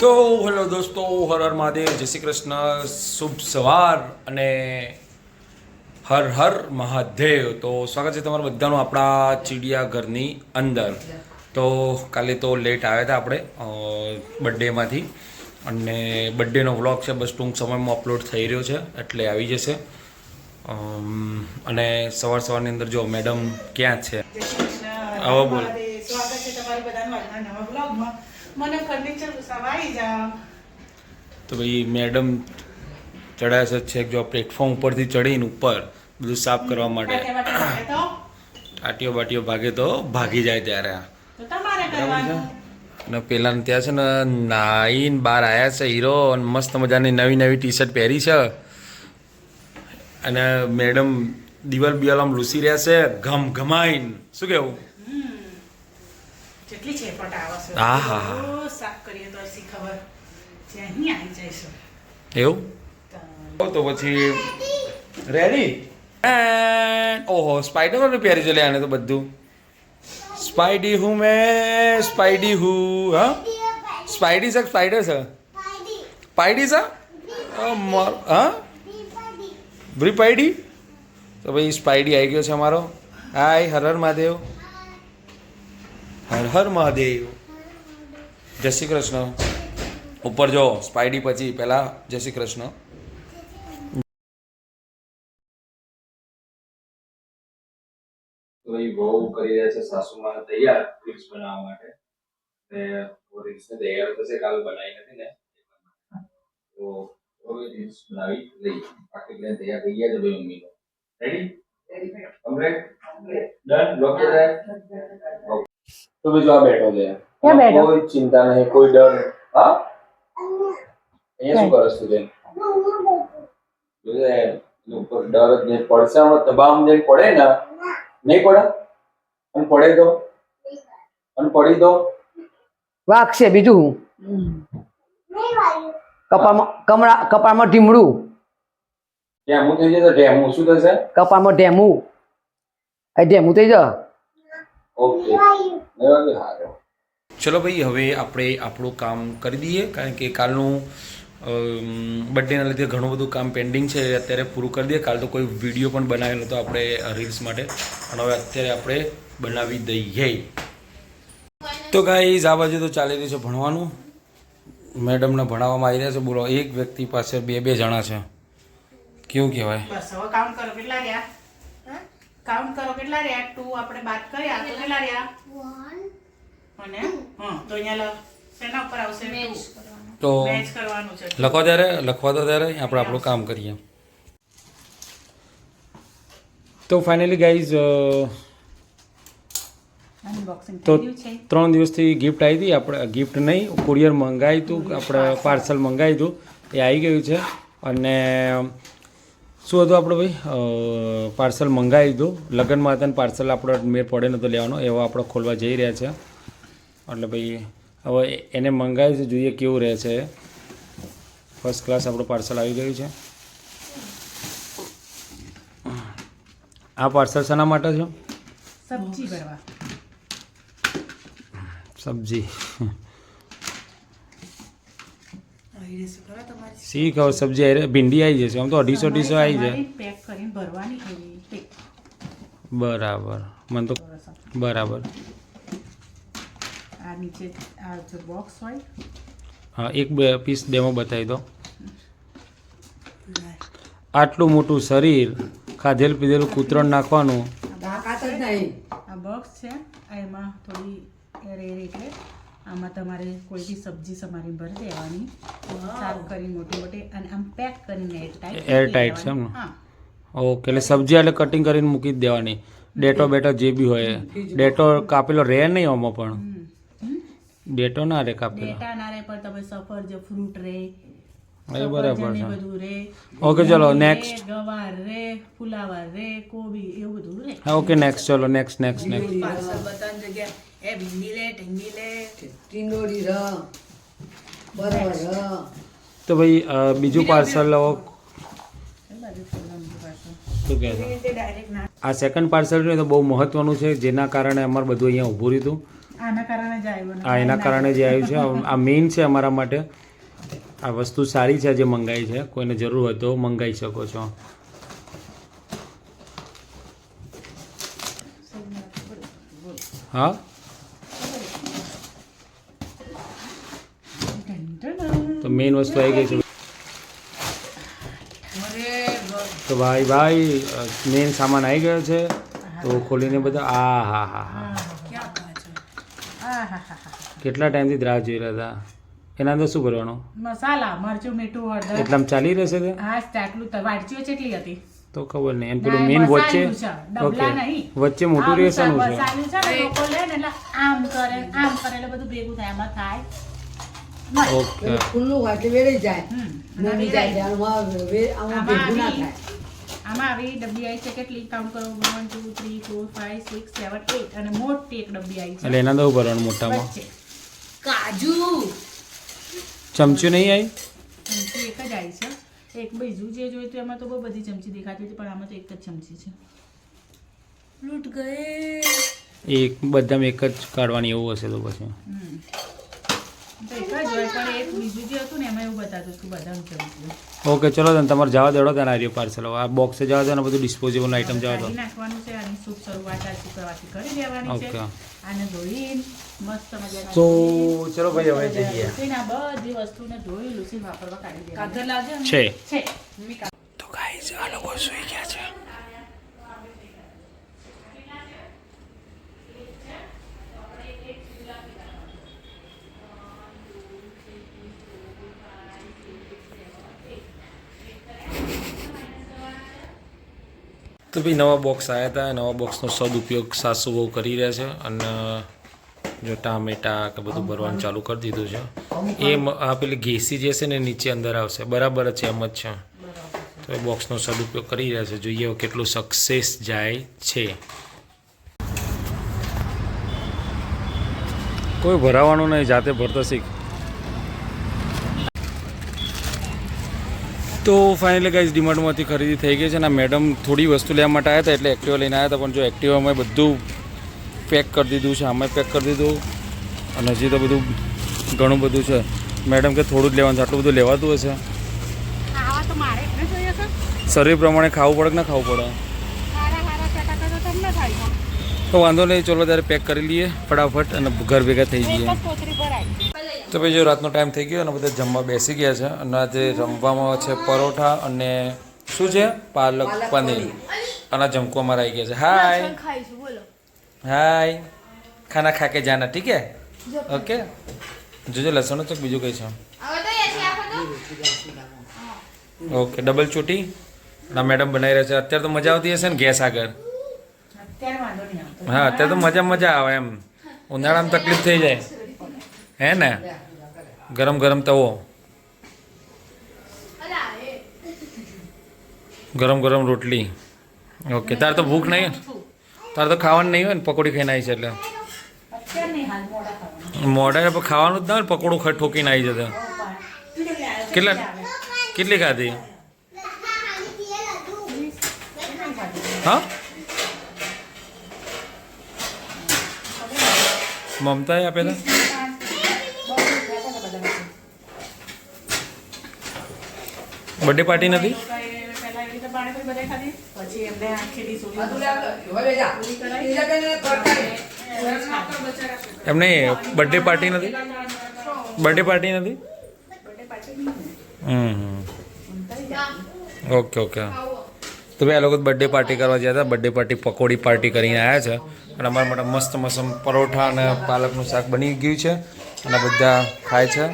તો હેલો દોસ્તો, હર હર મહાદેવ, જય શ્રી કૃષ્ણ, શુભ સવાર અને હર હર મહાદેવ. તો સ્વાગત છે તમારું બધાનું આપણા ચિડિયાઘરની અંદર. તો કાલે તો લેટ આવ્યા હતા આપણે બર્થડેમાંથી, અને બર્થડેનો વ્લોગ છે બસ ટૂંક સમયમાં અપલોડ થઈ રહ્યો છે એટલે આવી જશે. અને સવારની અંદર જો મેડમ ક્યાં છે, આવો બોલ. સ્વાગત છે તમારું બધાનું આજના નવા બ્લોગમાં. મને ફર્નિચર ઉસાવાઈ જા. તો ભાઈ મેડમ ચડ્યા છે છેક જો પ્લેટફોર્મ ઉપરથી ચડીને ઉપર બધું સાફ કરવા માટે. ટાટીઓ બાટીઓ ભાગે તો ભાગી જાય ત્યારે. તો તમારે કરવાનું. અને પેલા ત્યાં છે ને નાઈને બહાર આવ્યા છે હીરો, અને મસ્ત મજાની નવી નવી ટી શર્ટ પહેરી છે. અને મેડમ દિવાલ બિવાલ આમ લૂસી રહ્યા છે ઘમ ઘમાઈને. શું કેવું? જેટલી છે પટ આવે છે. હા હા હા. સાફ કરીએ તો એસી ખબર છે અહીં આવી જઈશું. એવું તો પછી રેડી. ઓહો, સ્પાઈડરમેન પહેરી છે લે આને તો બધું. સ્પાઈડી હું મેં સ્પાઈડી હું. હા, સ્પાઈડી છે સ્પાઈડર છે? પાઈડી છે. હા, બ્રીપાઈડી. તો ભાઈ સ્પાઈડી આવી ગયો છે અમારો. હાય, હર હર મહાદેવ. હર હર મહાદેવ, જય શ્રી કૃષ્ણ. ઉપર જો સ્પાઈડી, પછી પહેલા જય શ્રી કૃષ્ણ. તો એ બહુ કરી રહ્યા છે સાસુમાં તૈયાર રીલ્સ બનાવવા માટે. ને રીલ્સ ને તૈયાર થશે, કાલ બનાવી નથી ને તો હવે રીલ્સ બનાવી લઈ. બાકી પ્લાન તૈયાર થઈ ગયા છે ભાઈ મમ્મી. રેડી? કમ્પ્લીટ? ડન? લોક જાય. તો બીજો આ બેઠો છે. કોઈ ચિંતા નહીં, કોઈ ડર. હા, અહીંયા શું કરસ તું? ઉપર ડર જ નહીં. પડશે હમણાં દબામ જઈને પડે ને, નહીં પડે? અને પડે તો? અને પડી તો વાગશે બીજું. કપાળમાં ઢીમડું. ઢેમું થઈ જશે. ઢેમું શું થશે? કપાળમાં ઢેમું. ઢેમું થઈ જા. ઓકે, ચલો ભાઈ, હવે આપણે આપણું કામ કરી દઈએ, કારણ કે કાલનું બર્થડેના લીધે ઘણું બધું કામ પેન્ડિંગ છે. અત્યારે પૂરું કરી દઈએ. કાલ તો કોઈ વિડીયો પણ બનાવેલો હતો આપણે રીલ્સ માટે, અને હવે અત્યારે આપણે બનાવી દઈએ. તો ગાઈઝ, આ બાજુ તો ચાલી રહ્યું છે ભણવાનું. મેડમને ભણાવવામાં આવી રહ્યા છે. બોલો, એક વ્યક્તિ પાસે બે જણા છે. કેવું કહેવાય? બસ હવે કાઉન્ટ કરો કેટલા રહ્યા. કાઉન્ટ કરો કેટલા રહ્યા. 2 આપણે બાદ કર્યા તો કેટલા રહ્યા? 1 અને હા, તો અહીંયા શેના ઉપર આવશે? તો મેચ કરવાનું છે. લખવા દો ત્યારે આપણે આપણું કામ કરીએ. તો ફાઇનલી ગાઈઝ, અનબોક્સિંગ તો થઈ ગયું છે. 3 દિવસથી ગિફ્ટ આવી હતી. આપણે ગિફ્ટ નહીં, કુરિયર મંગાવ્યું હતું, આપણે પાર્સલ મંગાવ્યું હતું, એ આવી ગયું છે. અને શું હતું આપણે ભાઈ, પાર્સલ મંગાવી દીધું. લગ્નમાં હતા ને પાર્સલ આપણો મેળ પડે નહોતો લેવાનો, એવો આપણે ખોલવા જઈ રહ્યા છે. એટલે ભાઈ હવે એને મંગાવ્યું છે, જોઈએ કેવું રહે છે. ફર્સ્ટ ક્લાસ આપણું પાર્સલ આવી ગયું છે. આ પાર્સલ શાના માટે છે? સબ્જી ભરવા. સબ્જી તમારી શી ખબર સબ્જી આવી, ભીંડી આવી જશે. આમ તો 250 આવી જાય. પેક કરીને ભરવાની એવી. બરાબર, મને તો બરાબર. આ નીચે આ જો બોક્સ હોય. હા, એક બે પીસ ડેમો બતાવી દો. આટલું મોટું શરીર, ખાધેલ પીધેલું કૂતરણ નાખવાનું. આ બોક્સ છે, એમાં થોડી એર એટલે આમાં તમારે કોઈ બી સબ્જી સમારી ભરી દેવાની, સાફ કરી મોટી મોટી, અને આમ પેક કરીને એર ટાઈટ છે એમ ને? ઓકે, એટલે સબ્જી એટલે કટિંગ કરીને મૂકી જ દેવાની. ડેટો બેટો જે બી હોય. ડેટો કાપેલો રહે નહીં આમાં, પણ ડેટો ના રે કાપેલો. ડેટા ના રે પણ તમે સફરજન ફ્રૂટ રે, બરાબર છે. બધું રે. ઓકે, ચલો નેક્સ્ટ. ગવાર રે, ફુલાવર રે, કોબી, એવું બધું રે. હા, ઓકે, નેક્સ્ટ. ચલો નેક્સ્ટ. પાર્સલ બતાવવાની જગ્યા એ ભીંડી લે, ઢીંગી લે, ટીંડોળી ર બરાબર. તો ભાઈ બીજું પાર્સલ લો. શું કહે છે? આ સેકન્ડ પાર્સલ છે તો બહુ મહત્વનું છે, જેના કારણે અમારે બધું અહીંયા ઊભું રહ્યું હતું. આના કારણે જ આવ્યું આ એના કારણે જે આવ્યું છે આ મેઇન છે અમારા માટે. આ વસ્તુ સારી છે જે મંગાવી છે, કોઈને જરૂર હોય તો મંગાવી શકો છો. હા તો મેઇન વસ્તુ આવી ગઈ છે. તો ભાઈ મેઇન સામાન આવી ગયો છે. તો ખોલીને બધા હા હા હા કેટલા ટાઈમથી રાહ જોઈ રહ્યા હતા. એના અંદર શું ભરવાનું? મસાલા, મરચું, મીઠું, હળદર. એટલામાં ચાલી રહેશે તે? હા, આટલું વાટકીઓ કેટલી હતી તો ખબર નહીં. અને પેલું મેઇન વચ્ચે ઓકે વચ્ચે મોટું રેસનું છે. મસાલું છે ને લોકો લે ને એટલે આમ કરે એટલે બધું ભેગું થાય, એમાં થાય. ઓકે ખુલ્લું હોય એટલે વેળી જાય નમી જાય આમાં ભેગું ના થાય. આમાં આવી ડબ્બી આવી છે કેટલી? કાઉન્ટ કરો 1 2 3 4 5 6 7 8 અને મોટી એક ડબ્બી આવી છે એટલે એના અંદર ભરવાનું મોટામાં. વચ્ચે કાજુ ચમચી નહીં આવી? ચમચી એક જ આવી છે. એક બીજું જે જોયું તો એમાં તો બહુ બધી ચમચી દેખાતી હતી, પણ આમાં તો એક જ ચમચી છે. લૂંટ ગયે. એક બધામાં એક જ કાઢવાની એવું હશે તો પછી તો એક જ હોય, પણ એક બીજું જે હતું ને એમાં એવું બતાતું હતું બદામ ચમચી. ઓકે ચલો તને તમારે જવા દેડો તને આ રહ્યું પાર્સલ. આ બોક્સે જવા દો ને બધું ડિસ્પોઝેબલ આઈટમ જવા દો. કાઢી નાખવાનું છે અને શુભ શરૂઆત આ શુક્રવારથી કરી દેવાની છે. ઓકે આને ધોઈને મસ્ત મજાના તો ચલો ભાઈ હવે જઈએ લૂસીને આ બધી વસ્તુને ધોઈ લૂસી વાપરવા કાઢી દેવાની કાગળ લાગે ને? છે. છે. તો ગાઈઝ આ લોકો સુઈ ગયા છે. તો ભાઈ નવા બોક્સ આવ્યા હતા. નવા બોક્સનો સદુપયોગ સાસુ બહુ કરી રહ્યા છે. અને જો ટામેટા કે બધું ભરવાનું ચાલુ કરી દીધું છે. એ આ પેલી ઘેસી જે છે ને નીચે અંદર આવશે. બરાબર જ છે, એમ જ છે. તો એ બોક્સનો સદુપયોગ કરી રહ્યા છે. જોઈએ કેટલું સક્સેસ જાય છે. કોઈ ભરાવાનું નહીં, જાતે ભરતા શીખ. તો ફાઇનલી ગાઈઝ ડીમાર્ટમાંથી ખરીદી થઈ ગઈ છે. અને મેડમ થોડી વસ્તુ લેવા માટે આવ્યા હતા એટલે એક્ટિવા લઈને આવ્યા હતા. પણ જો એક્ટિવામાં બધું પેક કરી દીધું છે, આમાં પેક કરી દીધું. અને હજી તો બધું ઘણું બધું છે. મેડમ કે થોડું જ લેવાનું છે, આટલું બધું લેવાતું હશે. શરીર પ્રમાણે ખાવું પડે કે ના ખાવું પડે? તો વાંધો નહીં, ચલો ત્યારે પેક કરી લઈએ ફટાફટ અને ઘર ભેગા થઈ જઈએ. તો ભાઈ જો રાતનો ટાઈમ થઈ ગયો અને બધા જમવા બેસી ગયા છે. અને આજે રમવામાં છે પરોઠા અને શું છે પાલક પનીર અને જમકો અમારા આવી ગયા છે. હાય હાય ખાના ખા કે જાના ઠીક હે ઓકે. જોજો લસણ તો બીજું કઈ છે? ઓકે ડબલ ચોટી ના મેડમ બનાવી રહ્યા છે. અત્યારે તો મજા આવતી હશે ને ગેસ આગળ? હા અત્યારે તો મજા આવે એમ. ઉનાળામાં તકલીફ થઈ જાય હે ને? ગરમ ગરમ તવો, ગરમ ગરમ રોટલી. ઓકે તારે તો ભૂખ નહીં, તારે તો ખાવાનું નહીં હોય ને? પકોડી ખાઈને આવી છે એટલે મોઢા પર ખાવાનું જ ના હોય. પકોડું ઠોકીને આવી જતા. કેટલી ખાધી? હા મમતાએ આપેલા. બર્થડે પાર્ટી નથી? એમ નહીં, બર્થડે પાર્ટી નથી? બર્થડે પાર્ટી નથી? Okay okay. તો ભાઈ આ લોકો બર્થડે પાર્ટી કરવા ગયા હતા. બર્થડે પાર્ટી પકોડી પાર્ટી કરીને આવ્યા છે. અને અમારા માટે મસ્ત મસ્ત પરોઠા અને પાલકનું શાક બની ગયું છે અને બધા ખાય છે.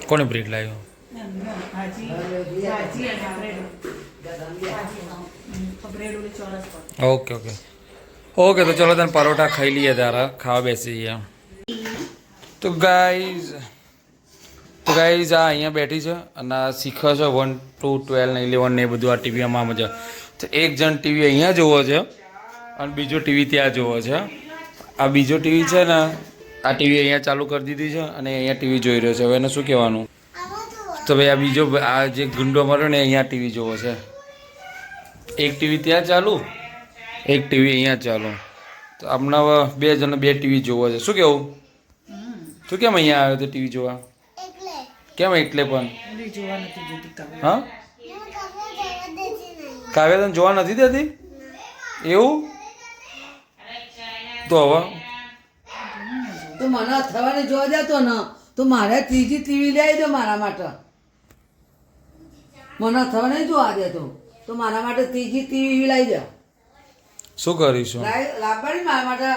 કોને બ્રેડ લાવ્યો? Okay okay okay. તો ચલો તને પરોઠા ખાઈ લઈએ, તારા ખાવા બેસી જઈએ. તો ગાઈઝ આ અહીંયા બેઠી છે અને આ શીખે છે 1 to 12 ને 11 ને એ બધું. આ ટીવીમાં મજા. તો એક જણ ટીવી અહીંયા જોવો છે અને બીજો ટીવી ત્યાં જોવો છે. આ બીજો ટીવી છે ને આ ટીવી અહીંયા ચાલુ કરી દીધી છે અને અહીંયા ટીવી જોઈ રહ્યો છે. હવે એને શું કહેવાનું? તો ભાઈ આ બીજો આ જે ગુંડો માર્યો ને અહીંયા ટીવી જોવો છે. એક ટીવી ત્યાં ચાલુ, એક ટીવી અહીંયા ચાલુ. તો હમણાં બે જણ બે ટીવી જોવો છે. શું કેવું? તું કેમ અહીંયા આવ્યો તો ટીવી જોવા? કેમ એટલે પણ? હા, કાવ્યા તને જોવા નથી દેતી એવું? તો હવે તો મને અથવાને જોવા દેતો ને તો મારે ત્રીજી ટીવી લઈ દો મારા માટે. મને અથવાને જોવા દેતો તો મારા માટે ત્રીજી ટીવી લઈ દો. શું કરીશું? લાવવાની મારા માટે.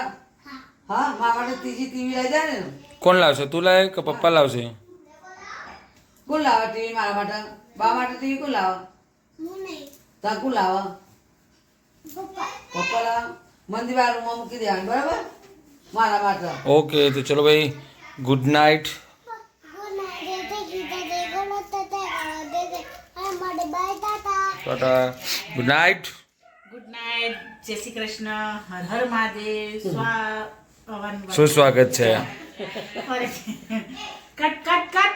હા, મારા માટે ત્રીજી ટીવી લઈ જાય ને. કોણ લાવશે? તું લાવે કે પપ્પા લાવશે? કોણ લાવે ટીવી મારા માટે? બા માટે ટીવી કોણ લાવે? ત્યાં કોણ લાવે? પપ્પા લાવે. મંદિર રૂમમાં મૂકી દેવાનું, બરાબર? મારા માટે. ઓકે, તો ચલો ભાઈ, good night. Tata, good night. Good night, જય શ્રી કૃષ્ણ, હર હર મહાદેવ, સુસ્વાગત છે. Cut cut cut.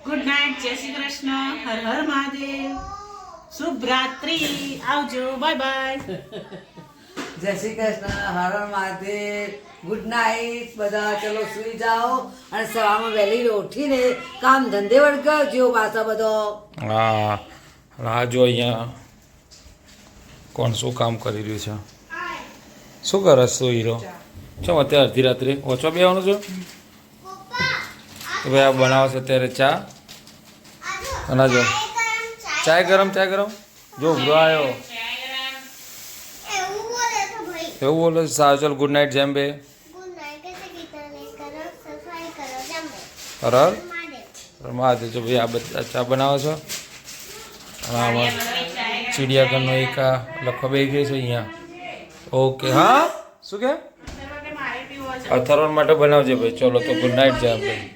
Good night, જય શ્રી કૃષ્ણ, હર હર મહાદેવ, શુભ રાત્રિ, આવજો, બાય બાય. જય શ્રી કૃષ્ણ, હર હર મહાદેવ, ગુડ નાઇટ બધા. ચલો સુઈ જાઓ અને સવારમાં વહેલી ઉઠીને કામ ધંધે વળગાવજો પાછા બધો. હા, હા, જો અહીંયા કોણ શું કામ કરી રહ્યું છે? શું કરસ તું હીરો? ચમ અત્યારે અડધી રાત્રે ઓછો બેવાનું છો? તો ભાઈ આ બનાવે છે અત્યારે ચા. અને જો ચાય ગરમ, ચાય ગરમ. જો ઉભરો આવ્યો એવું બોલે. સારું, ચાલ ગુડ નાઇટ જેમ બે. હર મહાદેવ. જો ભાઈ આ બધા ચા બનાવો છો. અને આમાં ચિડિયાઘરનો એક આ લખવા બેસી ગયો છે અહીંયા. ઓકે, હા, શું કે? અથર્વણ માટે બનાવજે ભાઈ. ચલો તો ગુડ નાઇટ જેમ ભાઈ.